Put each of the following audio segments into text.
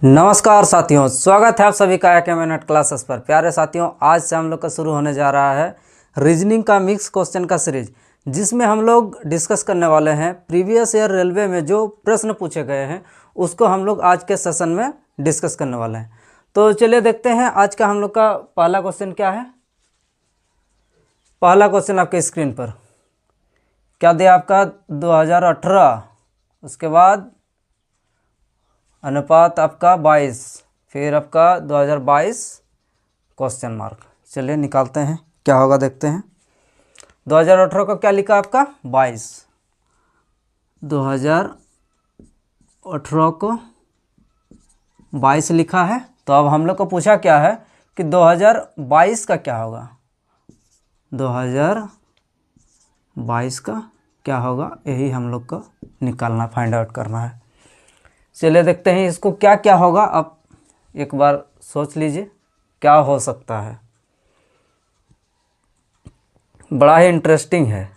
नमस्कार साथियों, स्वागत है आप सभी का नेट क्लासेस पर। प्यारे साथियों, आज से हम लोग का शुरू होने जा रहा है रीजनिंग का मिक्स क्वेश्चन का सीरीज, जिसमें हम लोग डिस्कस करने वाले हैं प्रीवियस ईयर रेलवे में जो प्रश्न पूछे गए हैं उसको हम लोग आज के सेशन में डिस्कस करने वाले हैं। तो चलिए देखते हैं आज का हम लोग का पहला क्वेश्चन क्या है। पहला क्वेश्चन आपके स्क्रीन पर क्या दिया आपका 2018, उसके बाद अनुपात आपका 22, फिर आपका 2022 क्वेश्चन मार्क। चलिए निकालते हैं क्या होगा, देखते हैं। 2018 को क्या लिखा आपका 22, 2018 को 22 लिखा है। तो अब हम लोग को पूछा क्या है कि 2022 का क्या होगा, 2022 का क्या होगा, यही हम लोग को निकालना, फाइंड आउट करना है। चलिए देखते हैं इसको क्या क्या होगा। अब एक बार सोच लीजिए क्या हो सकता है, बड़ा ही इंटरेस्टिंग है।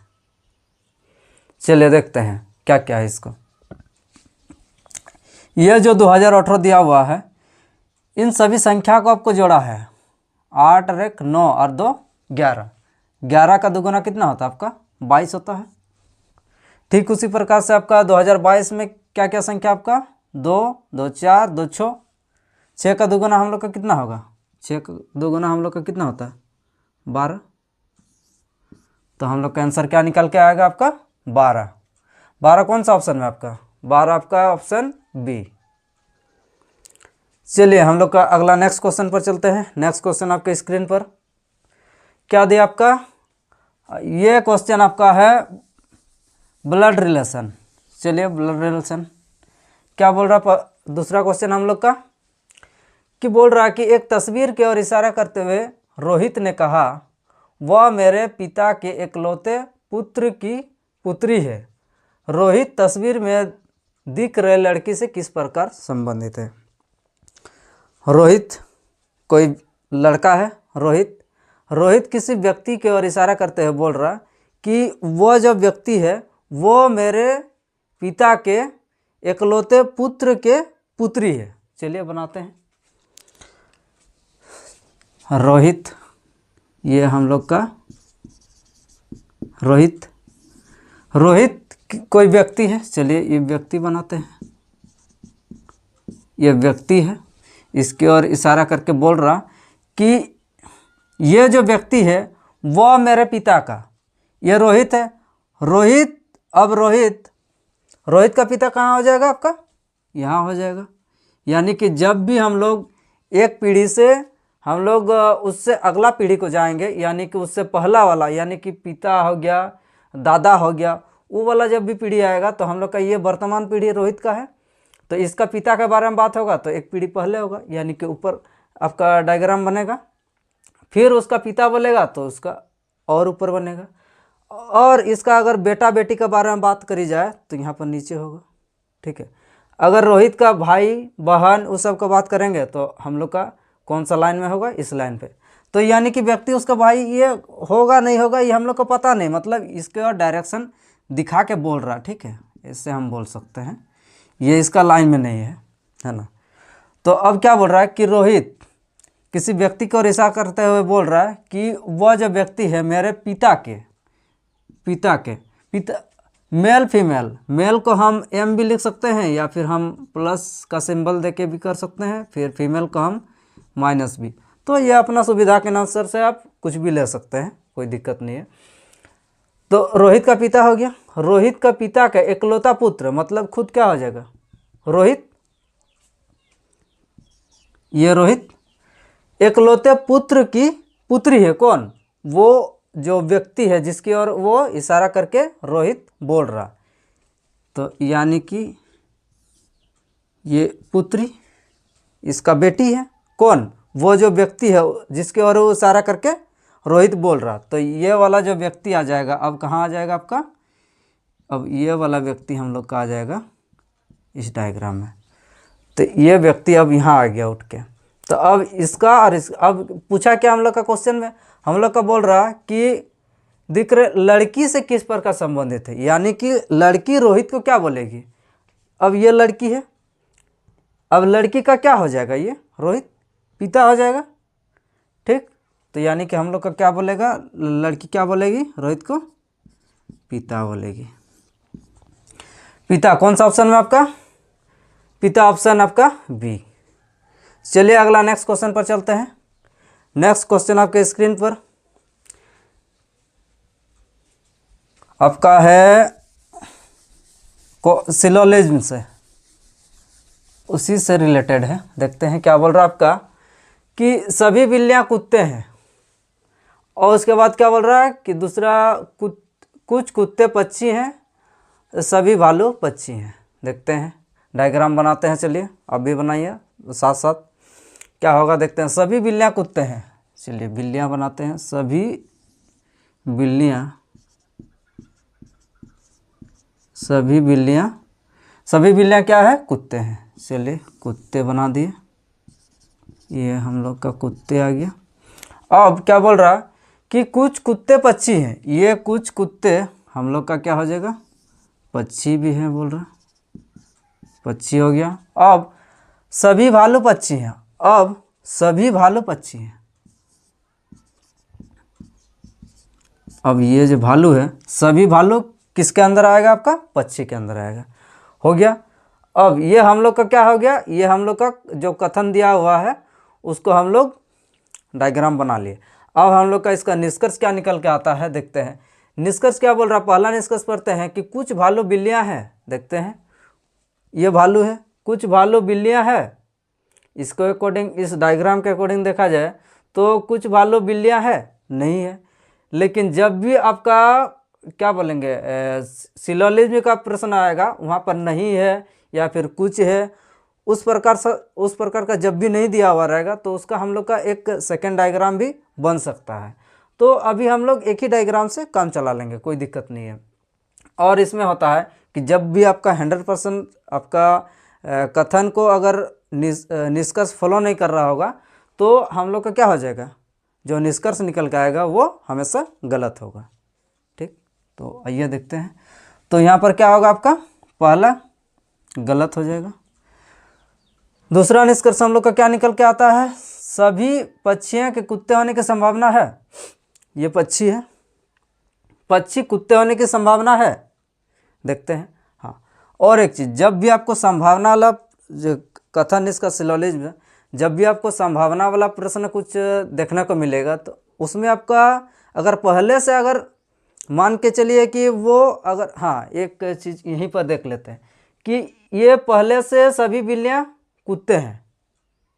चलिए देखते हैं क्या क्या है इसको। यह जो 2018 दिया हुआ है, इन सभी संख्या को आपको जोड़ा है। 8 और 1 9 और 2 11, 11 का दुगुना कितना होता है आपका 22 होता है। ठीक उसी प्रकार से आपका 2022 में क्या क्या संख्या आपका 2 2 4 2 6, 6 का दुगुना हम लोग का कितना होगा, 6 का दुगुना हम लोग का कितना होता है 12। तो हम लोग का आंसर क्या निकल के आएगा आपका 12। 12 कौन सा ऑप्शन में आपका 12, आपका ऑप्शन बी। चलिए हम लोग का अगला नेक्स्ट क्वेश्चन पर चलते हैं। नेक्स्ट क्वेश्चन आपके स्क्रीन पर क्या दिया आपका, ये क्वेश्चन आपका है ब्लड रिलेशन। चलिए ब्लड रिलेशन क्या बोल रहा, दूसरा क्वेश्चन हम लोग का कि बोल रहा है कि एक तस्वीर की ओर इशारा करते हुए रोहित ने कहा, वह मेरे पिता के इकलौते पुत्र की पुत्री है। रोहित तस्वीर में दिख रहे लड़की से किस प्रकार संबंधित है। रोहित कोई लड़का है, रोहित किसी व्यक्ति की ओर इशारा करते हुए बोल रहा कि वह जो व्यक्ति है वो मेरे पिता के इकलौते पुत्र के पुत्री है। चलिए बनाते हैं। रोहित, ये हम लोग का रोहित कोई व्यक्ति है। चलिए ये व्यक्ति बनाते हैं, ये व्यक्ति है, इसकी ओर इशारा करके बोल रहा कि ये जो व्यक्ति है वह मेरे पिता का, ये रोहित है। अब रोहित का पिता कहाँ हो जाएगा आपका, यहाँ हो जाएगा। यानी कि जब भी हम लोग एक पीढ़ी से हम लोग उससे अगला पीढ़ी को जाएंगे, यानी कि उससे पहला वाला, यानी कि पिता हो गया, दादा हो गया, वो वाला जब भी पीढ़ी आएगा तो हम लोग का ये वर्तमान पीढ़ी रोहित का है। तो इसका पिता के बारे में बात होगा तो एक पीढ़ी पहले होगा, यानी कि ऊपर आपका डायग्राम बनेगा, फिर उसका पिता बोलेगा तो उसका और ऊपर बनेगा। और इसका अगर बेटा बेटी के बारे में बात करी जाए तो यहाँ पर नीचे होगा। ठीक है, अगर रोहित का भाई बहन उस सब का बात करेंगे तो हम लोग का कौन सा लाइन में होगा, इस लाइन पे। तो यानी कि व्यक्ति उसका भाई ये होगा नहीं होगा ये हम लोग को पता नहीं, मतलब इसके और डायरेक्शन दिखा के बोल रहा। ठीक है, इससे हम बोल सकते हैं ये इसका लाइन में नहीं है ना। तो अब क्या बोल रहा है कि रोहित किसी व्यक्ति को इशारा करते हुए बोल रहा है कि वह जो व्यक्ति है मेरे पिता के मेल फीमेल, मेल को हम एम भी लिख सकते हैं या फिर हम प्लस का सिंबल देके भी कर सकते हैं, फिर फीमेल को हम माइनस भी। तो ये अपना सुविधा के अनुसार से आप कुछ भी ले सकते हैं, कोई दिक्कत नहीं है। तो रोहित का पिता हो गया, रोहित का पिता का इकलौता पुत्र, मतलब खुद क्या हो जाएगा रोहित, ये रोहित इकलौते पुत्र की पुत्री है। कौन, वो जो व्यक्ति है जिसकी ओर वो इशारा करके रोहित बोल रहा। तो यानी कि ये पुत्री इसका बेटी है। कौन, वो जो व्यक्ति है जिसके ओर वो इशारा करके रोहित बोल रहा। तो ये वाला जो व्यक्ति आ जाएगा, अब कहाँ आ जाएगा आपका, अब ये वाला व्यक्ति हम लोग का आ जाएगा इस डायग्राम में। तो ये व्यक्ति अब यहाँ आ गया उठ के। तो अब इसका और अब पूछा क्या हम लोग का क्वेश्चन में, हम लोग का बोल रहा कि दिख रहे लड़की से किस प्रकार संबंधित है, यानी कि लड़की रोहित को क्या बोलेगी। अब ये लड़की है, अब लड़की का क्या हो जाएगा, ये रोहित पिता हो जाएगा। ठीक, तो यानी कि हम लोग का क्या बोलेगा, लड़की क्या बोलेगी, रोहित को पिता बोलेगी। पिता कौन सा ऑप्शन में आपका, पिता ऑप्शन आपका बी। चलिए अगला नेक्स्ट क्वेश्चन पर चलते हैं। नेक्स्ट क्वेश्चन आपके स्क्रीन पर आपका है सिलोजिज्म से, उसी से रिलेटेड है। देखते हैं क्या बोल रहा है आपका, कि सभी बिल्लियां कुत्ते हैं, और उसके बाद क्या बोल रहा है कि दूसरा कुछ कुत्ते पक्षी हैं, सभी भालू पक्षी हैं। देखते हैं, डायग्राम बनाते हैं। चलिए आप भी बनाइए साथ साथ, क्या होगा देखते हैं। सभी बिल्लियां कुत्ते हैं, चलिए बिल्लियां बनाते हैं। सभी बिल्लियां क्या है, कुत्ते हैं। चलिए कुत्ते बना दिए, ये हम लोग का कुत्ते आ गया। अब क्या बोल रहा कि कुछ कुत्ते पक्षी हैं, ये कुछ कुत्ते हम लोग का क्या हो जाएगा, पक्षी भी है बोल रहा, पक्षी हो गया। अब सभी भालू पक्षी हैं, अब सभी भालू पक्षी हैं। अब ये जो भालू है, सभी भालू किसके अंदर आएगा, आपका पक्षी के अंदर आएगा, हो गया। अब ये हम लोग का क्या हो गया, ये हम लोग का जो कथन दिया हुआ है उसको हम लोग डायग्राम बना लिए। अब हम लोग का इसका निष्कर्ष क्या निकल के आता है, देखते हैं। निष्कर्ष क्या बोल रहा है, पहला निष्कर्ष पढ़ते हैं कि कुछ भालू बिल्लियां हैं। देखते हैं, ये भालू है, कुछ भालू बिल्लियां हैं। इसको अकॉर्डिंग, इस डायग्राम के अकॉर्डिंग देखा जाए तो कुछ भालू बिल्लियां हैं नहीं है। लेकिन जब भी आपका क्या बोलेंगे सिलोजिज्म का प्रश्न आएगा, वहाँ पर नहीं है या फिर कुछ है, उस प्रकार का जब भी नहीं दिया हुआ रहेगा तो उसका हम लोग का एक सेकेंड डायग्राम भी बन सकता है। तो अभी हम लोग एक ही डायग्राम से काम चला लेंगे, कोई दिक्कत नहीं है। और इसमें होता है कि जब भी आपका 100% आपका कथन को अगर निष्कर्ष फॉलो नहीं कर रहा होगा तो हम लोग का क्या हो जाएगा, जो निष्कर्ष निकल के आएगा वो हमेशा गलत होगा। ठीक, तो आइए देखते हैं। तो यहाँ पर क्या होगा, आपका पहला गलत हो जाएगा। दूसरा निष्कर्ष हम लोग का क्या निकल के आता है, सभी पक्षियों के कुत्ते होने की संभावना है। ये पक्षी है, पक्षी कुत्ते होने की संभावना है। देखते हैं, हाँ। और एक चीज़, जब भी आपको संभावना वाला जो कथन इसका सिलोजिज्म, जब भी आपको संभावना वाला प्रश्न कुछ देखने को मिलेगा तो उसमें आपका अगर पहले से अगर मान के चलिए कि वो अगर, हाँ एक चीज़ यहीं पर देख लेते हैं कि ये पहले से सभी बिल्लियाँ कुत्ते हैं,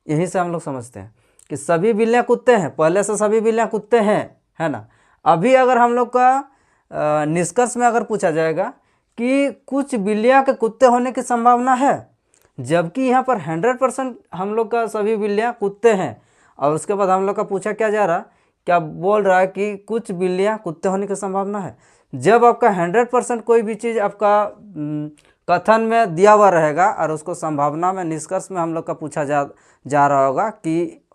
यहीं से हम लोग समझते हैं कि सभी बिल्लियाँ कुत्ते हैं, पहले से सभी बिल्लियाँ कुत्ते हैं, है ना। अभी अगर हम लोग का निष्कर्ष में अगर पूछा जाएगा कि कुछ बिल्लियाँ के कुत्ते होने की संभावना है, जबकि यहाँ पर 100% हम लोग का सभी बिल्लियाँ कुत्ते हैं, और उसके बाद हम लोग का पूछा क्या जा रहा, क्या बोल रहा है कि कुछ बिल्लियाँ कुत्ते होने की संभावना है। जब आपका 100% कोई भी चीज़ आपका कथन में दिया हुआ रहेगा और उसको संभावना में, निष्कर्ष में हम लोग का पूछा जा रहा होगा कि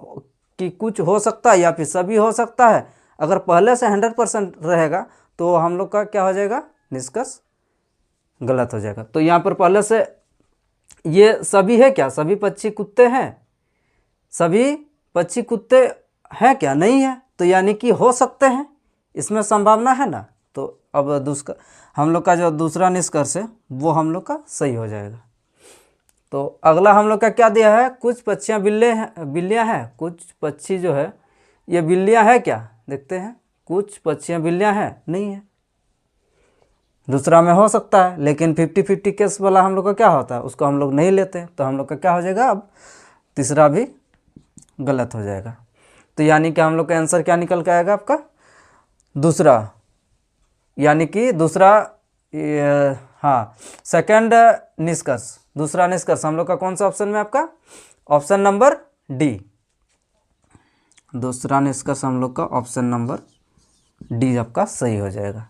कुछ हो सकता है या फिर सभी हो सकता है, अगर पहले से 100% रहेगा तो हम लोग का क्या हो जाएगा, निष्कर्ष गलत हो जाएगा। तो यहाँ पर पहले से ये सभी है क्या, सभी पक्षी कुत्ते हैं, सभी पक्षी कुत्ते हैं क्या, नहीं है, तो यानी कि हो सकते हैं, इसमें संभावना है ना। तो अब दूसरा हम लोग का जो दूसरा निष्कर्ष है वो हम लोग का सही हो जाएगा। तो अगला हम लोग का क्या दिया है, कुछ पक्षियाँ बिल्लियाँ हैं, कुछ पक्षी जो है ये बिल्लियाँ हैं क्या, देखते हैं। कुछ पक्षियाँ बिल्लियाँ हैं नहीं है, दूसरा में हो सकता है, लेकिन 50-50 केस वाला हम लोग का क्या होता है, उसको हम लोग नहीं लेते, तो हम लोग का क्या हो जाएगा, अब तीसरा भी गलत हो जाएगा। तो यानी कि हम लोग का आंसर क्या निकल के आएगा, आपका दूसरा, यानी कि दूसरा, हाँ सेकंड निष्कर्ष, दूसरा निष्कर्ष हम लोग का कौन सा ऑप्शन में, आपका ऑप्शन नंबर डी। दूसरा निष्कर्ष हम लोग का ऑप्शन नंबर डी आपका सही हो जाएगा।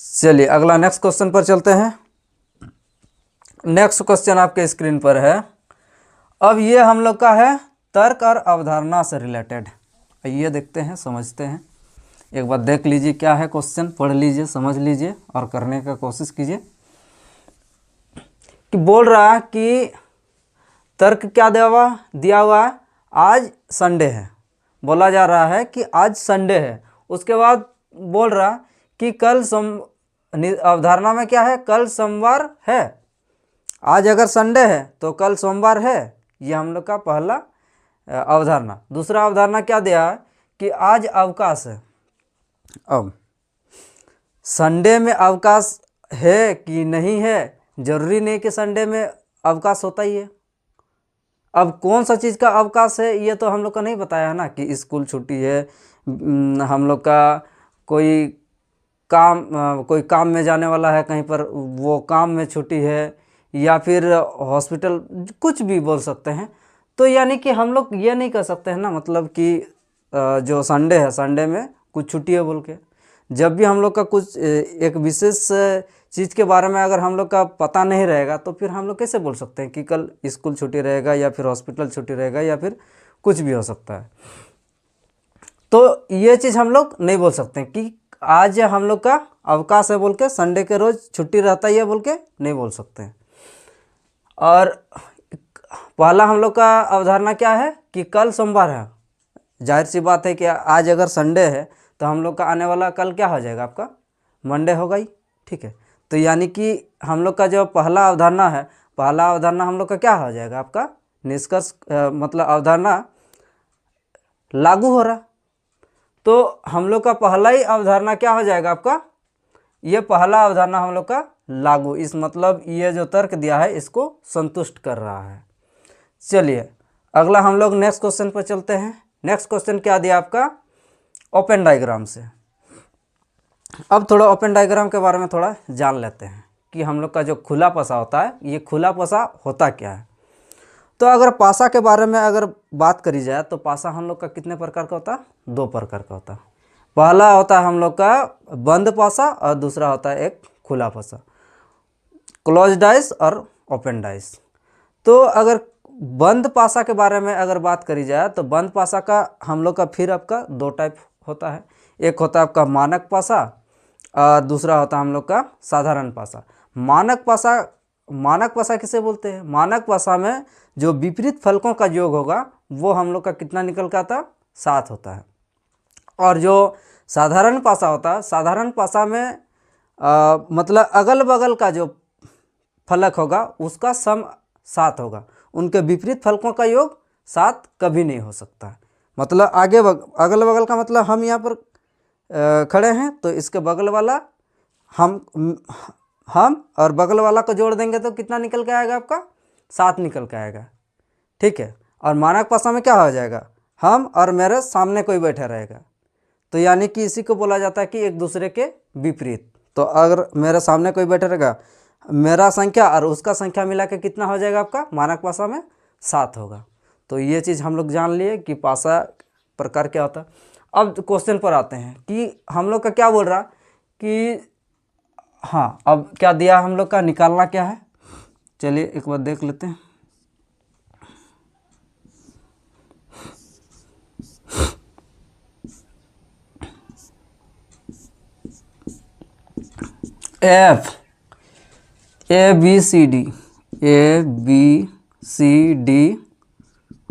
चलिए अगला नेक्स्ट क्वेश्चन पर चलते हैं। नेक्स्ट क्वेश्चन आपके स्क्रीन पर है। अब ये हम लोग का है तर्क और अवधारणा से रिलेटेड। आइए देखते हैं, समझते हैं। एक बार देख लीजिए क्या है क्वेश्चन, पढ़ लीजिए, समझ लीजिए और करने का कोशिश कीजिए। कि बोल रहा है कि तर्क क्या दिया हुआ है, आज संडे है, बोला जा रहा है कि आज संडे है। उसके बाद बोल रहा कि कल अवधारणा में क्या है, कल सोमवार है। आज अगर संडे है तो कल सोमवार है, ये हम लोग का पहला अवधारणा। दूसरा अवधारणा क्या दिया है कि आज अवकाश है। अब संडे में अवकाश है कि नहीं है, जरूरी नहीं कि संडे में अवकाश होता ही है। अब कौन सा चीज़ का अवकाश है ये तो हम लोग का नहीं बताया है ना, कि स्कूल छुट्टी है, हम लोग का कोई काम में जाने वाला है कहीं पर, वो काम में छुट्टी है, या फिर हॉस्पिटल, कुछ भी बोल सकते हैं। तो यानी कि हम लोग ये नहीं कर सकते हैं ना, मतलब कि जो संडे है, संडे में कुछ छुट्टी है बोल के। जब भी हम लोग का कुछ एक विशेष चीज़ के बारे में अगर हम लोग का पता नहीं रहेगा तो फिर हम लोग कैसे बोल सकते हैं कि कल स्कूल छुट्टी रहेगा या फिर हॉस्पिटल छुट्टी रहेगा या फिर कुछ भी हो सकता है। तो ये चीज़ हम लोग नहीं बोल सकते कि आज हम लोग का अवकाश है बोल के, संडे के रोज़ छुट्टी रहता ही है बोल के नहीं बोल सकते हैं। और पहला हम लोग का अवधारणा क्या है कि कल सोमवार है। जाहिर सी बात है कि आज अगर संडे है तो हम लोग का आने वाला कल क्या हो जाएगा, आपका मंडे होगा ही, ठीक है। तो यानी कि हम लोग का जो पहला अवधारणा है, पहला अवधारणा हम लोग का क्या हो जाएगा, आपका निष्कर्ष मतलब अवधारणा लागू हो रहा। तो हम लोग का पहला ही अवधारणा क्या हो जाएगा आपका, ये पहला अवधारणा हम लोग का लागू, इस मतलब ये जो तर्क दिया है इसको संतुष्ट कर रहा है। चलिए अगला हम लोग नेक्स्ट क्वेश्चन पर चलते हैं। नेक्स्ट क्वेश्चन क्या दिया आपका, ओपन डायग्राम से। अब थोड़ा ओपन डायग्राम के बारे में थोड़ा जान लेते हैं कि हम लोग का जो खुला पसा होता है, ये खुला पसा होता क्या है। तो अगर पासा के बारे में अगर बात करी जाए तो पासा हम लोग का कितने प्रकार का होता है, 2 प्रकार का होता है। पहला होता है हम लोग का बंद पासा और दूसरा होता है एक खुला पासा, क्लोज डाइस और ओपन डाइस। तो अगर बंद पासा के बारे में अगर बात करी जाए तो बंद पासा का हम लोग का फिर आपका 2 टाइप होता है। एक होता है आपका मानक पासा और दूसरा होता है हम लोग का साधारण पासा। मानक पासा किसे बोलते हैं, मानक पासा में जो विपरीत फलकों का योग होगा वो हम लोग का कितना निकल के आता, 7 होता है। और जो साधारण पासा होता है, साधारण पासा में मतलब अगल बगल का जो फलक होगा उसका सम 7 होगा, उनके विपरीत फलकों का योग 7 कभी नहीं हो सकता। मतलब अगल बगल का मतलब हम यहाँ पर खड़े हैं तो इसके बगल वाला हम और बगल वाला को जोड़ देंगे तो कितना निकल के आएगा, आपका 7 निकल के आएगा, ठीक है। और मानक पासा में क्या हो जाएगा, हम और मेरे सामने कोई बैठा रहेगा, तो यानी कि इसी को बोला जाता है कि एक दूसरे के विपरीत। तो अगर मेरे सामने कोई बैठा रहेगा, मेरा संख्या और उसका संख्या मिला के कितना हो जाएगा, आपका मानक पासा में 7 होगा। तो ये चीज़ हम लोग जान लिए कि पासा प्रकार क्या होता है। अब क्वेश्चन पर आते हैं कि हम लोग का क्या बोल रहा कि हाँ, अब क्या दिया हम लोग का, निकालना क्या है। चलिए एक बार देख लेते हैं। F A B C D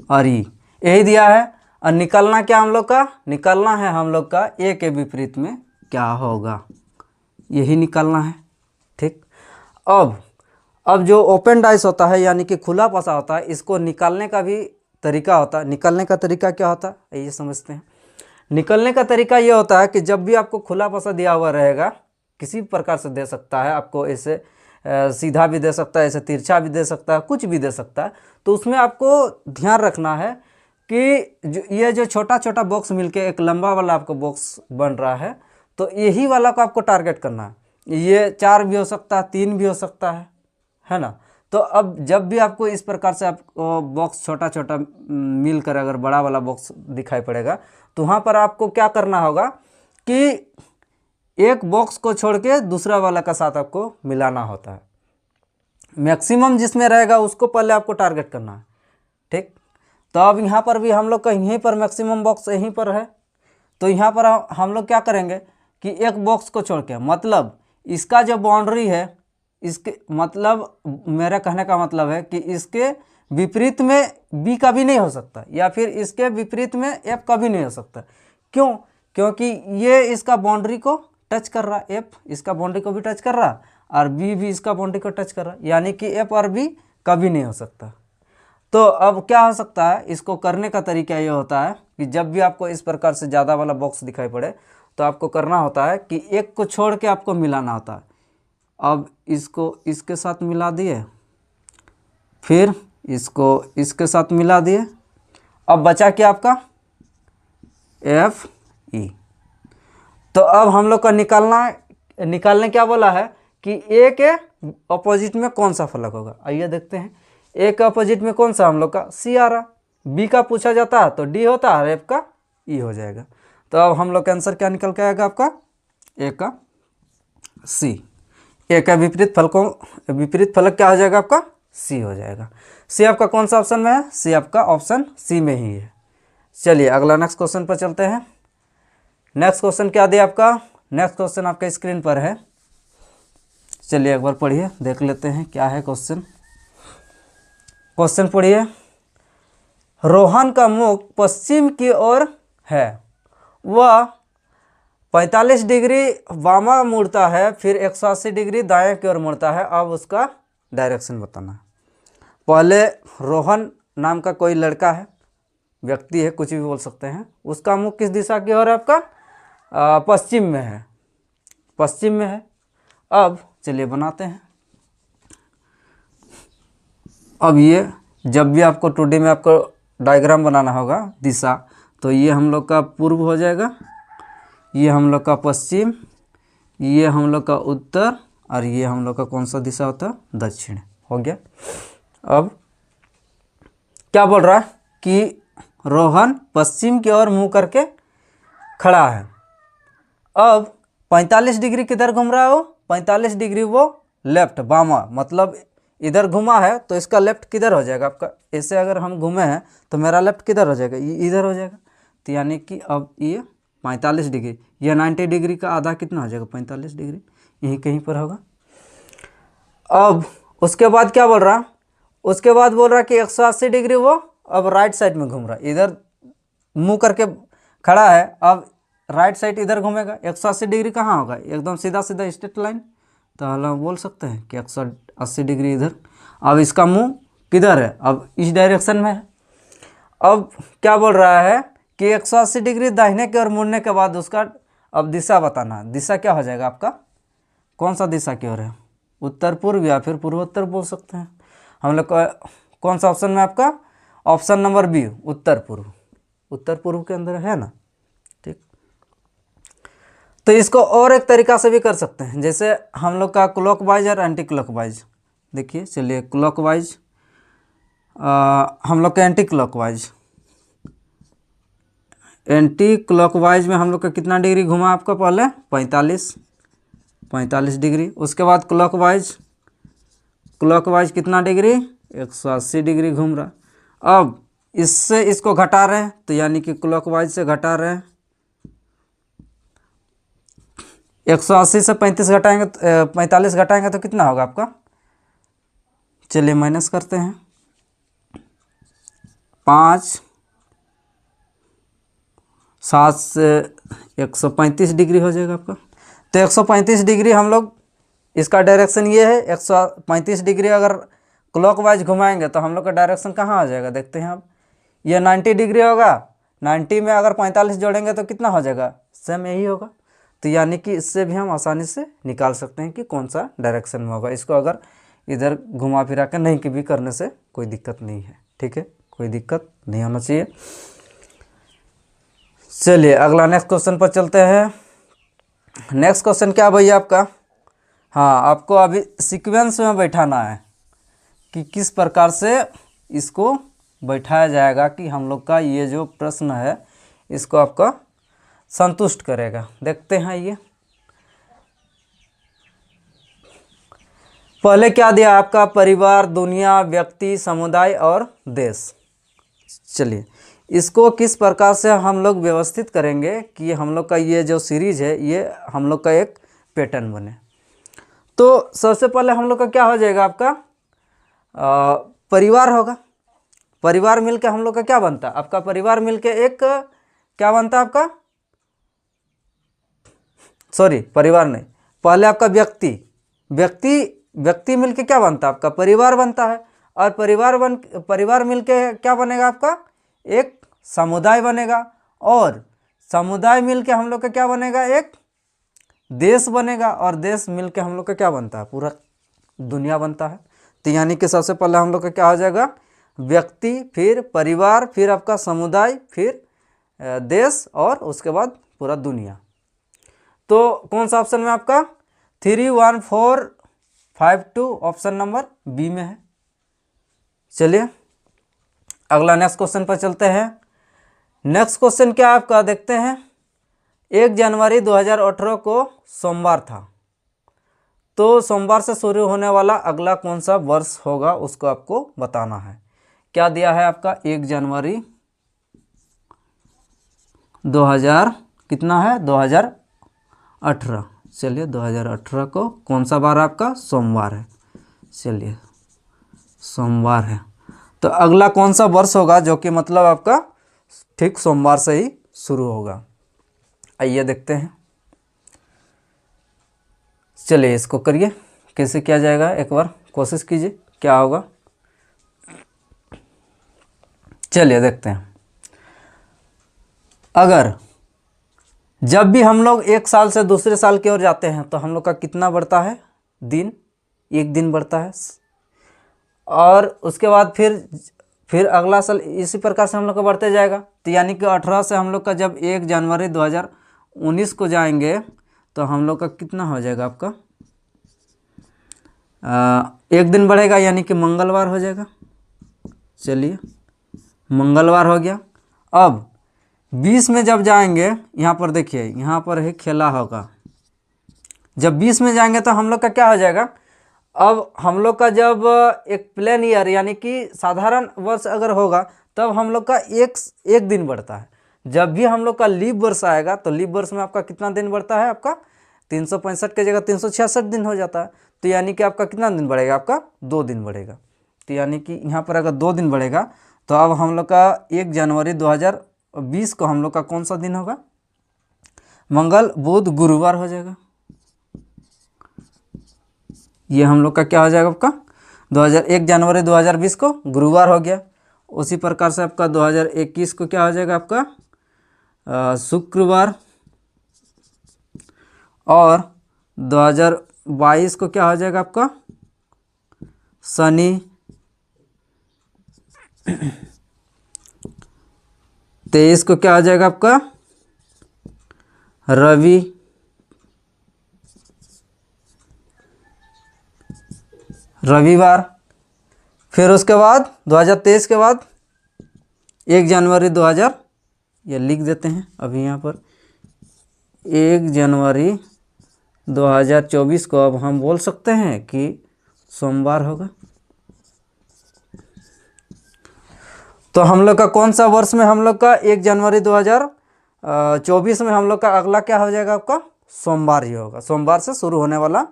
और ई यही दिया है। और निकलना क्या हम लोग का, निकलना है हम लोग का ए के विपरीत में क्या होगा, यही निकलना है, ठीक। अब जो ओपन डाइस होता है यानी कि खुला पासा होता है, इसको निकालने का भी तरीका होता है। निकलने का तरीका क्या होता है ये समझते हैं। निकलने का तरीका ये होता है कि जब भी आपको खुला पासा दिया हुआ रहेगा, किसी प्रकार से दे सकता है, आपको ऐसे सीधा भी दे सकता है, ऐसे तिरछा भी दे सकता है, कुछ भी दे सकता है। तो उसमें आपको ध्यान रखना है कि ये जो छोटा छोटा बॉक्स मिलके एक लंबा वाला आपको बॉक्स बन रहा है, तो यही वाला को आपको टारगेट करना है। ये 4 भी हो सकता है, 3 भी हो सकता है ना। तो अब जब भी आपको इस प्रकार से आपको बॉक्स छोटा छोटा मिलकर अगर बड़ा वाला बॉक्स दिखाई पड़ेगा, तो वहाँ पर आपको क्या करना होगा कि एक बॉक्स को छोड़ के दूसरा वाला का साथ आपको मिलाना होता है। मैक्सिमम जिसमें रहेगा उसको पहले आपको टारगेट करना है, ठीक। तो अब यहाँ पर भी हम लोग का यहीं पर मैक्सिमम बॉक्स यहीं पर है, तो यहाँ पर हम लोग क्या करेंगे कि एक बॉक्स को छोड़ के, मतलब इसका जो बाउंड्री है, इसके मतलब मेरा कहने का मतलब है कि इसके विपरीत में बी कभी नहीं हो सकता, या फिर इसके विपरीत में एफ कभी नहीं हो सकता। क्यों? क्योंकि ये इसका बाउंड्री को टच कर रहा, एफ इसका बाउंड्री को भी टच कर रहा और बी भी इसका बाउंड्री को टच कर रहा, यानी कि एफ और बी कभी नहीं हो सकता। तो अब क्या हो सकता है, इसको करने का तरीका ये होता है कि जब भी आपको इस प्रकार से ज़्यादा वाला बॉक्स दिखाई पड़े तो आपको करना होता है कि एक को छोड़ के आपको मिलाना होता है। अब इसको इसके साथ मिला दिए, फिर इसको इसके साथ मिला दिए, अब बचा क्या आपका एफ ई। तो अब हम लोग का निकालने क्या बोला है कि ए के अपोजिट में कौन सा फलक होगा। आइए देखते हैं, ए के अपोजिट में कौन सा हम लोग का सी आ रहा, बी का पूछा जाता है तो डी होता है, एफ का ई हो जाएगा। तो अब हम लोग का आंसर क्या निकल के आएगा आपका ए का सी। ए का विपरीत फलक क्या हो जाएगा आपका सी हो जाएगा। सी आपका कौन सा ऑप्शन में है, सी आपका ऑप्शन सी में ही है। चलिए अगला नेक्स्ट क्वेश्चन पर चलते हैं। नेक्स्ट क्वेश्चन क्या दिया आपका, नेक्स्ट क्वेश्चन आपके स्क्रीन पर है। चलिए एक बार पढ़िए, देख लेते हैं क्या है क्वेश्चन। क्वेश्चन पढ़िए, रोहन का मुख पश्चिम की ओर है, वह 45 डिग्री वामा मुड़ता है, फिर 180 डिग्री दाएं की ओर मुड़ता है। अब उसका डायरेक्शन बताना है। पहले रोहन नाम का कोई लड़का है, व्यक्ति है, कुछ भी बोल सकते हैं, उसका मुख किस दिशा की ओर है आपका पश्चिम में है, पश्चिम में है। अब चलिए बनाते हैं। अब ये जब भी आपको 2D में आपको डायग्राम बनाना होगा दिशा, तो ये हम लोग का पूर्व हो जाएगा, ये हम लोग का पश्चिम, ये हम लोग का उत्तर, और ये हम लोग का कौन सा दिशा होता है दक्षिण। हो गया। अब क्या बोल रहा है कि रोहन पश्चिम की ओर मुंह करके खड़ा है। अब 45 डिग्री किधर घूम रहा है वो, 45 डिग्री वो लेफ्ट बामा, मतलब इधर घुमा है तो इसका लेफ्ट किधर हो जाएगा आपका, ऐसे अगर हम घूमे हैं तो मेरा लेफ्ट किधर हो जाएगा, ये इधर हो जाएगा। तो यानी कि अब ये 45 डिग्री, ये 90 डिग्री का आधा कितना हो जाएगा 45 डिग्री, यहीं कहीं पर होगा। अब उसके बाद क्या बोल रहा, उसके बाद बोल रहा कि 180 डिग्री वो अब राइट साइड में घूम रहा, इधर मुंह करके खड़ा है, अब राइट साइड इधर घूमेगा। 180 डिग्री कहाँ होगा, एकदम सीधा सीधा स्ट्रेट लाइन, तो हम बोल सकते हैं कि 180 डिग्री इधर। अब इसका मुंह किधर है, अब इस डायरेक्शन में है। अब क्या बोल रहा है कि 180 डिग्री दाहिने की ओर मुड़ने के बाद उसका अब दिशा बताना। दिशा क्या हो जाएगा आपका, कौन सा दिशा की ओर है, उत्तर पूर्व या फिर पूर्वोत्तर बोल सकते हैं। हम लोग का कौन सा ऑप्शन में आपका ऑप्शन नंबर बी उत्तर पूर्व, उत्तर पूर्व के अंदर है ना, ठीक। तो इसको और एक तरीका से भी कर सकते हैं, जैसे हम लोग का क्लॉकवाइज और एंटी क्लॉकवाइज। देखिए चलिए क्लॉकवाइज, हम लोग का एंटी क्लॉकवाइज, एंटी क्लॉकवाइज में हम लोग का कितना डिग्री घुमा आपका पहले 45 डिग्री। उसके बाद क्लॉकवाइज, क्लॉकवाइज कितना डिग्री 180 डिग्री घूम रहा। अब इससे इसको घटा रहे हैं तो यानी कि क्लॉकवाइज से घटा रहे हैं, 180 से 45 घटाएंगे तो कितना होगा आपका, चलिए माइनस करते हैं, 5 7 से 135 डिग्री हो जाएगा आपका। तो 135 डिग्री हम लोग, इसका डायरेक्शन ये है, 135 डिग्री अगर क्लॉकवाइज घुमाएंगे तो हम लोग का डायरेक्शन कहाँ आ जाएगा, देखते हैं। अब ये 90 डिग्री होगा, 90 में अगर 45 जोड़ेंगे तो कितना हो जाएगा, सेम यही होगा। तो यानी कि इससे भी हम आसानी से निकाल सकते हैं कि कौन सा डायरेक्शन में होगा। इसको अगर इधर घुमा फिरा कर नहीं कि भी करने से कोई दिक्कत नहीं है, ठीक है, कोई दिक्कत नहीं होना चाहिए। चलिए अगला नेक्स्ट क्वेश्चन पर चलते हैं। नेक्स्ट क्वेश्चन क्या भैया आपका, हाँ आपको अभी सीक्वेंस में बैठाना है कि किस प्रकार से इसको बैठाया जाएगा कि हम लोग का ये जो प्रश्न है इसको आपका संतुष्ट करेगा। देखते हैं ये पहले क्या दिया आपका, परिवार, दुनिया, व्यक्ति, समुदाय और देश। चलिए इसको किस प्रकार से हम लोग व्यवस्थित करेंगे कि हम लोग का ये जो सीरीज है ये हम लोग का एक पैटर्न बने। तो सबसे पहले हम लोग का क्या हो जाएगा आपका परिवार होगा। परिवार मिलके हम लोग का क्या बनता है? आपका परिवार मिलके एक क्या बनता है आपका, सॉरी परिवार नहीं, पहले आपका व्यक्ति, व्यक्ति मिलके क्या बनता है? आपका परिवार बनता है। और परिवार मिलके क्या बनेगा आपका? एक समुदाय बनेगा। और समुदाय मिलके हम लोग का क्या बनेगा? एक देश बनेगा। और देश मिलके हम लोग का क्या बनता है? पूरा दुनिया बनता है। तो यानी कि सबसे पहले हम लोग का क्या हो जाएगा? व्यक्ति, फिर परिवार, फिर आपका समुदाय, फिर देश, और उसके बाद पूरा दुनिया। तो कौन सा ऑप्शन में आपका? 31452 ऑप्शन नंबर बी में है। चलिए अगला नेक्स्ट क्वेश्चन पर चलते हैं। नेक्स्ट क्वेश्चन क्या आपका देखते हैं। 1 जनवरी 2018 को सोमवार था, तो सोमवार से शुरू होने वाला अगला कौन सा वर्ष होगा उसको आपको बताना है। क्या दिया है आपका? 1 जनवरी 2000 कितना है? 2018। चलिए 2018 को कौन सा बार आपका? सोमवार है। चलिए सोमवार है, तो अगला कौन सा वर्ष होगा जो कि मतलब आपका ठीक सोमवार से ही शुरू होगा? आइए देखते हैं। चलिए इसको करिए, कैसे किया जाएगा एक बार कोशिश कीजिए, क्या होगा। चलिए देखते हैं। अगर जब भी हम लोग एक साल से दूसरे साल की ओर जाते हैं तो हम लोग का कितना बढ़ता है? दिन, एक दिन बढ़ता है। और उसके बाद फिर अगला साल इसी प्रकार से हम लोग का बढ़ते जाएगा। तो यानी कि 18 से हम लोग का जब 1 जनवरी 2019 को जाएंगे तो हम लोग का कितना हो जाएगा आपका? एक दिन बढ़ेगा, यानी कि मंगलवार हो जाएगा। चलिए मंगलवार हो गया। अब 20 में जब जाएंगे, यहाँ पर देखिए यहाँ पर है खेला होगा। जब 20 में जाएंगे तो हम लोग का क्या हो जाएगा? अब हम लोग का जब एक प्लेन ईयर यानी कि साधारण वर्ष अगर होगा तब हम लोग का एक दिन बढ़ता है। जब भी हम लोग का लीप वर्ष आएगा तो लीप वर्ष में आपका कितना दिन बढ़ता है? आपका 365 की जगह 366 दिन हो जाता है। तो यानी कि आपका कितना दिन बढ़ेगा? आपका 2 दिन बढ़ेगा। तो यानी कि यहाँ पर अगर 2 दिन बढ़ेगा तो अब हम लोग का 1 जनवरी 2020 को हम लोग का कौन सा दिन होगा? मंगल, बुध, गुरुवार हो जाएगा। ये हम लोग का क्या हो जाएगा? आपका 1 जनवरी 2020 को गुरुवार हो गया। उसी प्रकार से आपका 2021 को क्या हो जाएगा? आपका शुक्रवार। और 2022 को क्या हो जाएगा? आपका शनि। 23 को क्या हो जाएगा? आपका रवि। रविवार। फिर उसके बाद 2023 के बाद 1 जनवरी 2000, ये लिख देते हैं अभी यहाँ पर, 1 जनवरी 2024 को अब हम बोल सकते हैं कि सोमवार होगा। तो हम लोग का कौन सा वर्ष में हम लोग का 1 जनवरी 2024 में हम लोग का अगला क्या हो जाएगा? आपका सोमवार ही होगा। सोमवार से शुरू होने वाला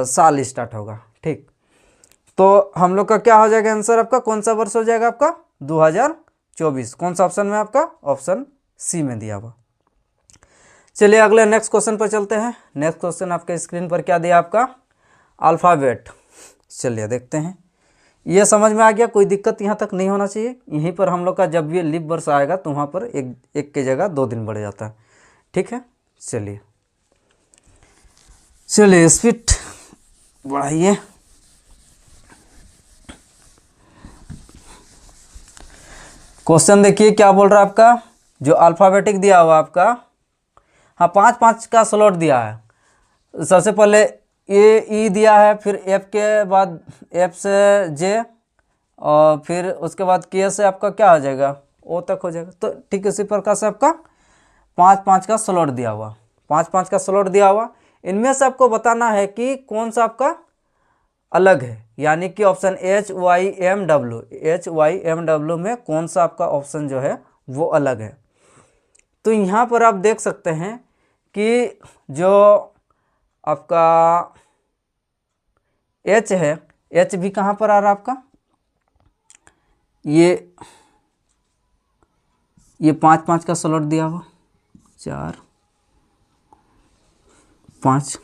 साल स्टार्ट होगा। ठीक, तो हम लोग का क्या हो जाएगा आंसर? आपका कौन सा वर्ष हो जाएगा? आपका 2024। कौन सा ऑप्शन में? आपका ऑप्शन सी में दिया हुआ। चलिए अगले नेक्स्ट क्वेश्चन पर चलते हैं। नेक्स्ट क्वेश्चन आपके स्क्रीन पर क्या दिया? आपका अल्फ़ाबेट। चलिए देखते हैं। ये समझ में आ गया, कोई दिक्कत यहाँ तक नहीं होना चाहिए। यहीं पर हम लोग का जब भी लीप वर्ष आएगा तो वहाँ पर एक की जगह 2 दिन बढ़ जाता है। ठीक है, चलिए स्पीड बढ़ाइए। क्वेश्चन देखिए क्या बोल रहा है आपका, जो अल्फ़ाबेटिक दिया हुआ आपका, हाँ 5-5 का स्लॉट दिया है। सबसे पहले ई दिया है, फिर एफ के बाद एफ से जे, और फिर उसके बाद के से आपका क्या हो जाएगा? ओ तक हो जाएगा। तो ठीक इसी प्रकार से आपका 5-5 का स्लॉट दिया हुआ, 5-5 का स्लॉट दिया हुआ। इनमें से आपको बताना है कि कौन सा आपका अलग है, यानी कि ऑप्शन HYMW में कौन सा आपका ऑप्शन जो है वो अलग है। तो यहाँ पर आप देख सकते हैं कि जो आपका H है, H भी कहाँ पर आ रहा है आपका? ये 5 5 का स्लॉट दिया हुआ, 4 5,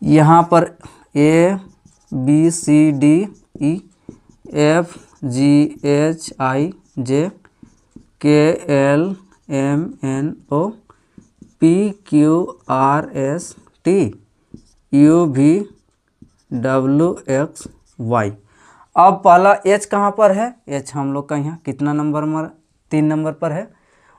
यहाँ पर ABCDEFGHIJKLMNOPQRSTUVWXY। अब पहला H कहाँ पर है? H हम लोग का यहाँ कितना नंबर 3 नंबर पर है।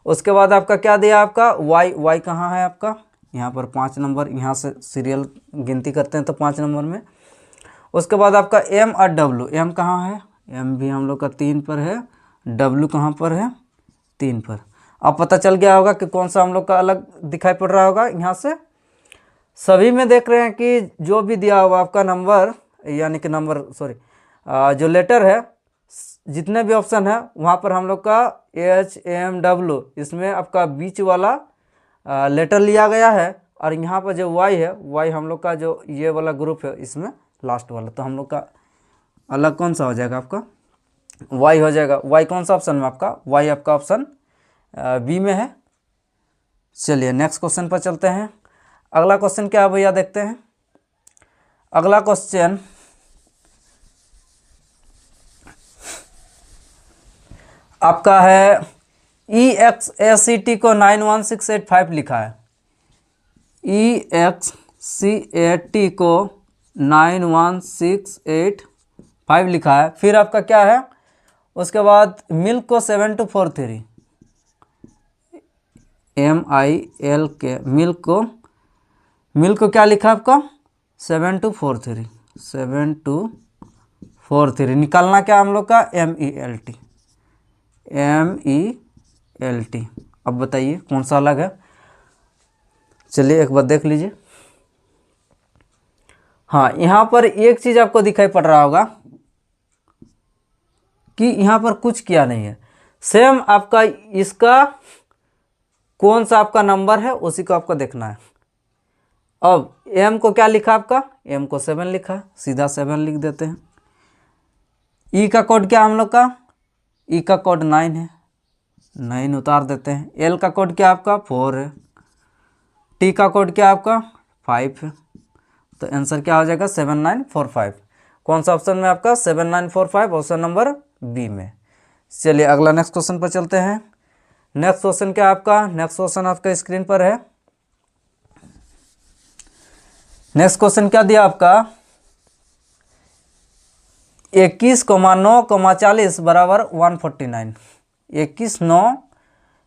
उसके बाद आपका क्या दिया आपका Y कहाँ है आपका? यहाँ पर 5 नंबर, यहाँ से सीरियल गिनती करते हैं तो 5 नंबर में। उसके बाद आपका M और W, M कहाँ है? M भी हम लोग का 3 पर है, W कहाँ पर है? 3 पर। अब पता चल गया होगा कि कौन सा हम लोग का अलग दिखाई पड़ रहा होगा। यहाँ से सभी में देख रहे हैं कि जो भी दिया हुआ आपका नंबर, यानी कि नंबर जो लेटर है, जितने भी ऑप्शन है वहाँ पर हम लोग का HMW, इसमें आपका बीच वाला लेटर लिया गया है। और यहाँ पर जो Y है, Y हम लोग का जो ये वाला ग्रुप है, इसमें लास्ट वाला। तो हम लोग का अलग कौन सा हो जाएगा आपका? Y हो जाएगा। Y कौन सा ऑप्शन में आपका? Y आपका ऑप्शन बी में है। चलिए नेक्स्ट क्वेश्चन पर चलते हैं। अगला क्वेश्चन क्या है भैया, देखते हैं। अगला क्वेश्चन आपका है EXACT को 91685 लिखा है। EXCAT को 91685 लिखा है। फिर आपका क्या है? उसके बाद मिल्क को 7243, MILK, मिल्क को क्या लिखा आपका? 7243 निकालना क्या हम लोग का? MELT। अब बताइए कौन सा अलग है? चलिए एक बार देख लीजिए। हाँ, यहाँ पर एक चीज़ आपको दिखाई पड़ रहा होगा कि यहाँ पर कुछ किया नहीं है। सेम आपका इसका कौन सा आपका नंबर है उसी को आपको देखना है। अब M को क्या लिखा आपका? M को 7 लिखा, सीधा 7 लिख देते हैं। E का कोड क्या हम लोग का? E का कोड 9 है, 9 उतार देते हैं। L का कोड क्या आपका? 4 है। T का कोड क्या आपका? 5 है। तो आंसर क्या हो जाएगा? 7945। कौन सा ऑप्शन में आपका? 7945, ऑप्शन नंबर बी में। चलिए अगला नेक्स्ट क्वेश्चन पर चलते हैं। नेक्स्ट क्वेश्चन क्या आपका? नेक्स्ट क्वेश्चन आपका स्क्रीन पर है। नेक्स्ट क्वेश्चन क्या दिया आपका? 21,9,40 बराबर 149।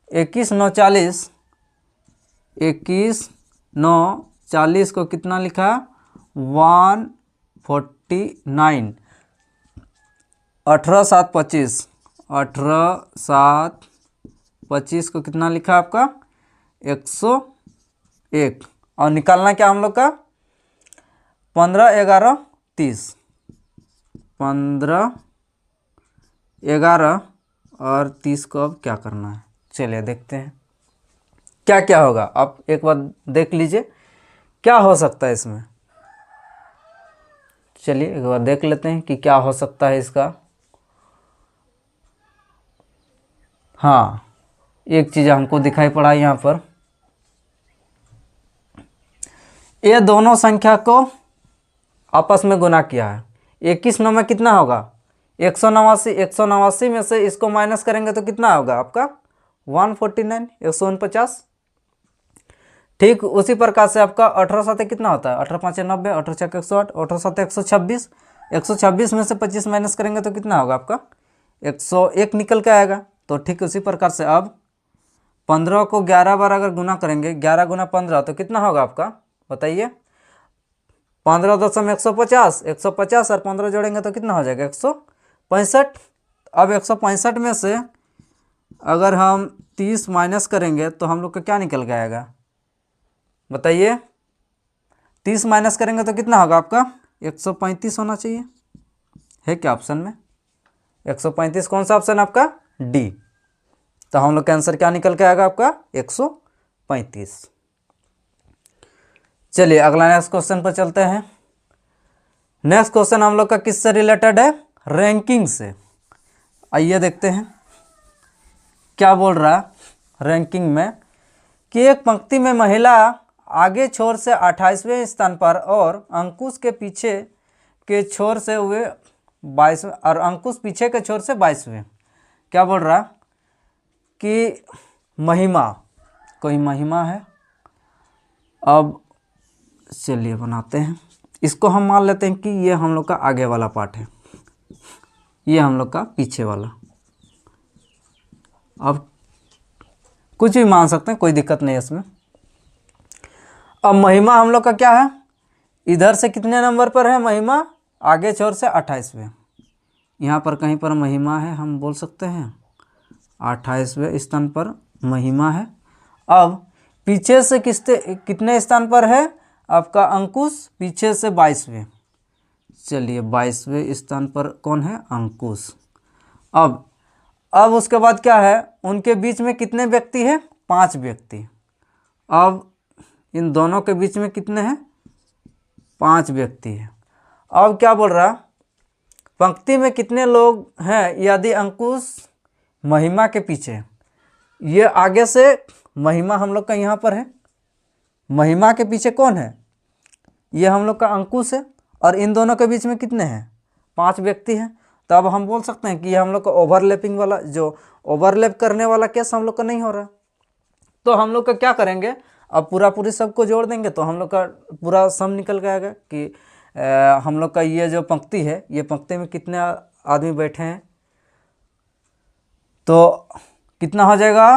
21,9,40 को कितना लिखा? 149। 18,7,25, 18,7,25 को कितना लिखा आपका? 101। और निकालना क्या हम लोग का? 15, 11, 30। 15, 11 और 30 को अब क्या करना है? चलिए देखते हैं क्या क्या होगा। आप एक बार देख लीजिए क्या हो सकता है इसमें। चलिए एक बार देख लेते हैं कि क्या हो सकता है इसका। हाँ, एक चीज़ हमको दिखाई पड़ा यहाँ पर। ये दोनों संख्या को आपस में गुना किया है। 21,9 में कितना होगा? 189। 189 में से इसको माइनस करेंगे तो कितना होगा आपका? 149, 149। ठीक उसी प्रकार से आपका 18 7 कितना होता है? 18 5 90, 18 6 108, 18 7 126। 126 में से 25 माइनस करेंगे तो कितना होगा आपका? 101 निकल के आएगा। तो ठीक उसी प्रकार से अब 15 को 11 बार अगर गुना करेंगे, 11 गुना 15 तो कितना होगा आपका? बताइए। 15 दशम 150, 150 और 15 जोड़ेंगे तो कितना हो जाएगा? 165। अब 165 में से अगर हम 30 माइनस करेंगे तो हम लोग का क्या निकल के आएगा? बताइए। 30 माइनस करेंगे तो कितना होगा आपका? 135 होना चाहिए। है क्या ऑप्शन में? 135 कौन सा ऑप्शन आपका? डी। तो हम लोग का आंसर क्या निकल के आएगा आपका? 135। चलिए अगला नेक्स्ट क्वेश्चन पर चलते हैं। नेक्स्ट क्वेश्चन हम लोग का किससे रिलेटेड है? रैंकिंग से। आइए देखते हैं क्या बोल रहा है रैंकिंग में, कि एक पंक्ति में महिला आगे छोर से 28वें स्थान पर और अंकुश के पीछे के छोर से हुए 22वें, और अंकुश पीछे के छोर से 22वें। क्या बोल रहा कि महिमा, कोई महिमा है। अब चलिए बनाते हैं इसको, हम मान लेते हैं कि ये हम लोग का आगे वाला पार्ट है, ये हम लोग का पीछे वाला। अब कुछ भी मान सकते हैं, कोई दिक्कत नहीं है इसमें। अब महिमा हम लोग का क्या है, इधर से कितने नंबर पर है महिमा, आगे छोर से 28वें। यहाँ पर कहीं पर महिमा है, हम बोल सकते हैं 28वें स्थान पर महिमा है। अब पीछे से कितने स्थान पर है आपका अंकुश, पीछे से 22वें। चलिए 22वें स्थान पर कौन है, अंकुश। अब उसके बाद क्या है, उनके बीच में कितने व्यक्ति हैं, 5 व्यक्ति। अब इन दोनों के बीच में कितने हैं, 5 व्यक्ति हैं। अब क्या बोल रहा, पंक्ति में कितने लोग हैं यदि अंकुश महिमा के पीछे, ये आगे से महिमा हम लोग का यहाँ पर है, महिमा के पीछे कौन है, ये हम लोग का अंकुश है, और इन दोनों के बीच में कितने हैं, 5 व्यक्ति हैं। तो अब हम बोल सकते हैं कि ये हम लोग का ओवरलैपिंग वाला, जो ओवरलैप करने वाला केस हम लोग का नहीं हो रहा। तो हम लोग का क्या करेंगे, अब पूरी सबको जोड़ देंगे तो हम लोग का पूरा सम निकल के आएगा कि हम लोग का ये जो पंक्ति है, ये पंक्ति में कितने आदमी बैठे हैं, तो कितना हो जाएगा।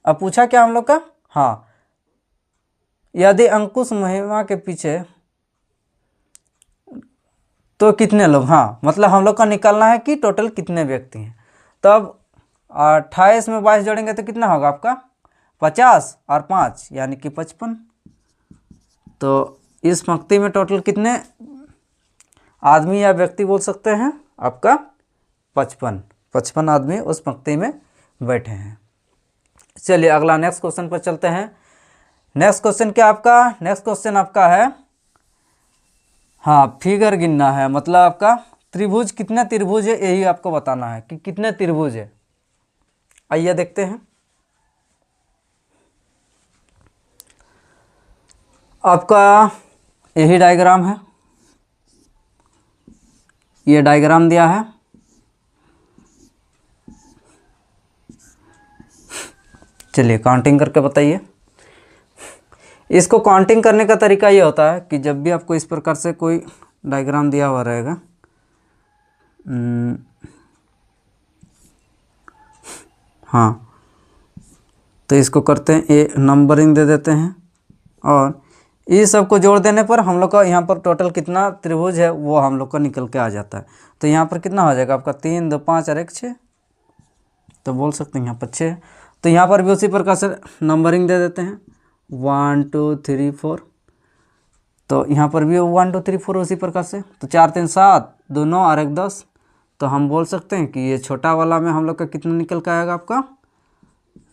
अब पूछा क्या हम लोग का, हाँ, यदि अंकुश महिमा के पीछे तो कितने लोग, हाँ, मतलब हम लोग का निकालना है कि टोटल कितने व्यक्ति हैं। तब 28 में 22 जोड़ेंगे तो कितना होगा आपका, 50 और 5 यानी कि 55। तो इस पंक्ति में टोटल कितने आदमी या व्यक्ति बोल सकते हैं, आपका 55 आदमी उस पंक्ति में बैठे हैं। चलिए अगला नेक्स्ट क्वेश्चन पर चलते हैं। नेक्स्ट क्वेश्चन क्या आपका, नेक्स्ट क्वेश्चन आपका है, हाँ, फिगर गिनना है, मतलब आपका त्रिभुज, कितने त्रिभुज है यही आपको बताना है कि कितने त्रिभुज है। आइए देखते हैं। आपका यही डायग्राम है, ये डायग्राम दिया है। चलिए काउंटिंग करके बताइए। इसको काउंटिंग करने का तरीका ये होता है कि जब भी आपको इस प्रकार से कोई डायग्राम दिया हुआ रहेगा, हाँ, तो इसको करते हैं, ये नंबरिंग दे देते हैं, और ये सबको जोड़ देने पर हम लोग का यहाँ पर टोटल कितना त्रिभुज है वो हम लोग का निकल के आ जाता है। तो यहाँ पर कितना हो जाएगा आपका, 3, 2, 5 और 1, 6, तो बोल सकते हैं यहाँ पर 6। तो यहाँ पर भी उसी प्रकार से नंबरिंग दे देते हैं, 1, 2, 3, 4, तो यहाँ पर भी 1, 2, 3, 4 उसी प्रकार से। तो 4, 3, 7, 2, 9 और 1, 10। तो हम बोल सकते हैं कि ये छोटा वाला में हम लोग का कितना निकल के आएगा आपका,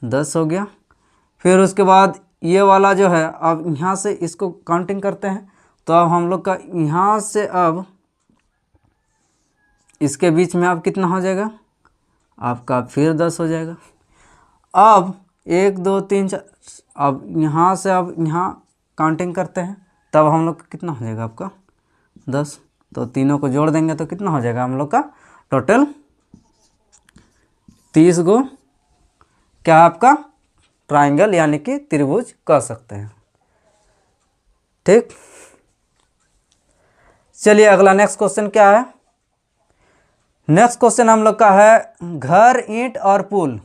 10 हो गया। फिर उसके बाद ये वाला जो है, अब यहाँ से इसको काउंटिंग करते हैं, तो अब हम लोग का यहाँ से अब इसके बीच में अब कितना हो जाएगा आपका, फिर 10 हो जाएगा। अब 1, 2, 3, 4, अब यहाँ से अब यहाँ काउंटिंग करते हैं, तब हम लोग का कितना हो जाएगा आपका 10। तो तीनों को जोड़ देंगे तो कितना हो जाएगा हम लोग का टोटल 30 गो क्या आपका ट्राइंगल यानी कि त्रिभुज कह सकते हैं। ठीक, चलिए अगला नेक्स्ट क्वेश्चन क्या है। नेक्स्ट क्वेश्चन हम लोग का है घर, ईंट और पुल।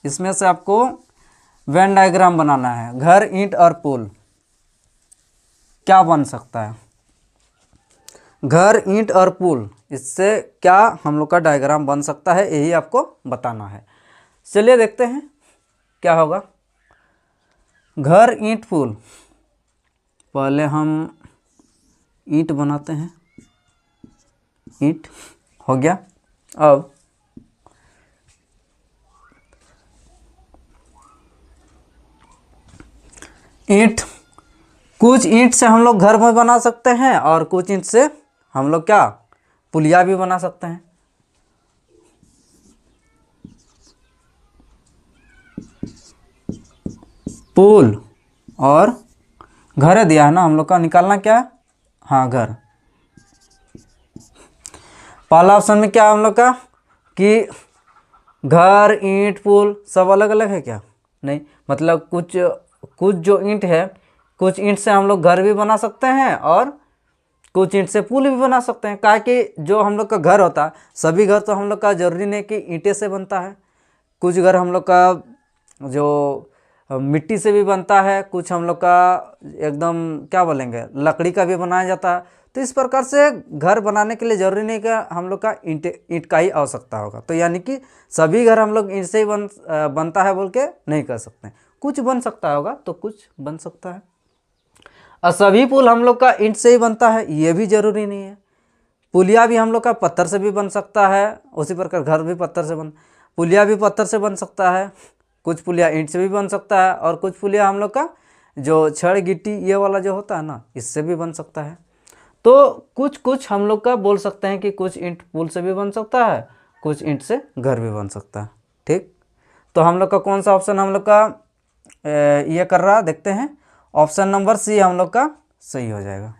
इसमें से आपको वेन डायग्राम बनाना है। घर, ईंट और पुल क्या बन सकता है, घर, ईंट और पुल, इससे क्या हम लोग का डायग्राम बन सकता है, यही आपको बताना है। चलिए देखते हैं क्या होगा। घर, ईंट, पुल, पहले हम ईंट बनाते हैं, ईंट हो गया। अब ईंट, कुछ ईंट से हम लोग घर में बना सकते हैं और कुछ ईंट से हम लोग क्या पुलिया भी बना सकते हैं। पुल और घर दिया है ना, हम लोग का निकालना क्या है, हाँ घर। पहला ऑप्शन में क्या है हम लोग का कि घर, ईंट, पुल सब अलग अलग है क्या, नहीं, मतलब कुछ जो ईंट है, कुछ ईंट से हम लोग घर भी बना सकते हैं और कुछ ईंट से पुल भी बना सकते हैं। काहे कि जो हम लोग का घर होता है, सभी घर तो हम लोग का जरूरी नहीं कि ईंटे से बनता है, कुछ घर हम लोग का जो मिट्टी से भी बनता है, कुछ हम लोग का एकदम क्या बोलेंगे लकड़ी का भी बनाया जाता है। तो इस प्रकार से घर बनाने के लिए ज़रूरी नहीं कि हम लोग का ईंट का ही आवश्यकता होगा। तो यानी कि सभी घर हम लोग ईंट से ही बनता है बोल के नहीं कर सकते, कुछ बन सकता होगा तो कुछ बन सकता है। और सभी पुल हम लोग का ईंट से ही बनता है ये भी ज़रूरी नहीं है। पुलिया भी हम लोग का पत्थर से भी बन सकता है, उसी प्रकार घर भी पत्थर से पुलिया भी पत्थर से बन सकता है, कुछ पुलिया ईंट से भी बन सकता है, और कुछ पुलिया हम लोग का जो छड़ गिट्टी ये वाला जो होता है ना, इससे भी बन सकता है। तो कुछ कुछ हम लोग का बोल सकते हैं कि कुछ ईंट पुल से भी बन सकता है, कुछ ईंट से घर भी बन सकता है। ठीक, तो हम लोग का कौन सा ऑप्शन हम लोग का ये कर रहा देखते हैं। ऑप्शन नंबर सी हम लोग का सही हो जाएगा,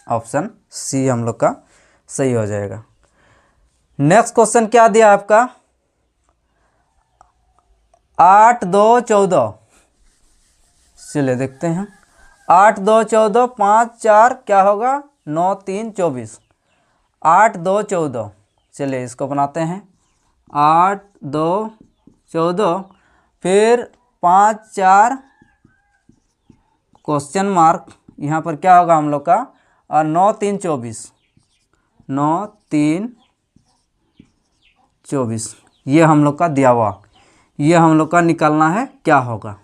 ऑप्शन सी हम लोग का सही हो जाएगा। नेक्स्ट क्वेश्चन क्या दिया आपका, 8 2 14, चलिए देखते हैं। 8 2 14, 5 4 क्या होगा, 9 3 24, 8 2 14, चलिए इसको बनाते हैं। 8 2 14 फिर 5 4 क्वेश्चन मार्क, यहाँ पर क्या होगा हम लोग का, और 9 3 24, 9 3 24, ये हम लोग का दिया हुआ, ये हम लोग का निकालना है क्या होगा।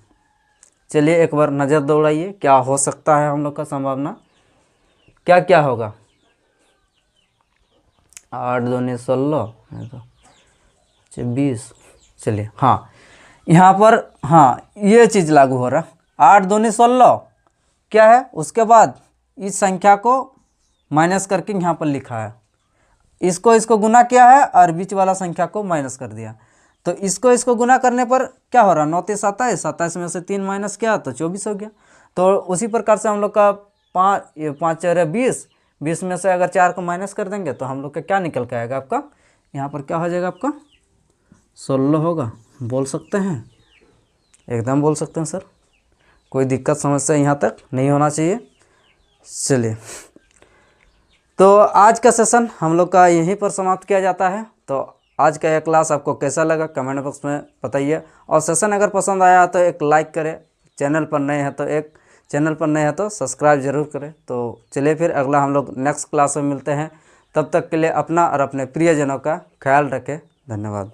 चलिए एक बार नज़र दौड़ाइए क्या हो सकता है हम लोग का संभावना, क्या क्या होगा। 8 2 16 20, चलिए हाँ यहाँ पर हाँ ये चीज़ लागू हो रहा है। 8 2 16 क्या है, उसके बाद इस संख्या को माइनस करके यहाँ पर लिखा है, इसको गुना किया है और बीच वाला संख्या को माइनस कर दिया। तो इसको गुना करने पर क्या हो रहा है, 9 3 27, 27 में से 3 माइनस किया तो 24 हो गया। तो उसी प्रकार से हम लोग का 5 4 20, 20 में से अगर 4 को माइनस कर देंगे तो हम लोग का क्या निकल के आएगा आपका, यहाँ पर क्या हो जाएगा आपका 16 होगा। बोल सकते हैं, एकदम बोल सकते हैं सर, कोई दिक्कत समस्या यहाँ तक नहीं होना चाहिए। चलिए तो आज का सेशन हम लोग का यहीं पर समाप्त किया जाता है। तो आज का यह क्लास आपको कैसा लगा कमेंट बॉक्स में बताइए, और सेशन अगर पसंद आया तो एक लाइक करें, चैनल पर नए हैं तो सब्सक्राइब जरूर करें। तो चलिए फिर अगला हम लोग नेक्स्ट क्लास में मिलते हैं, तब तक के लिए अपना और अपने प्रियजनों का ख्याल रखें। धन्यवाद।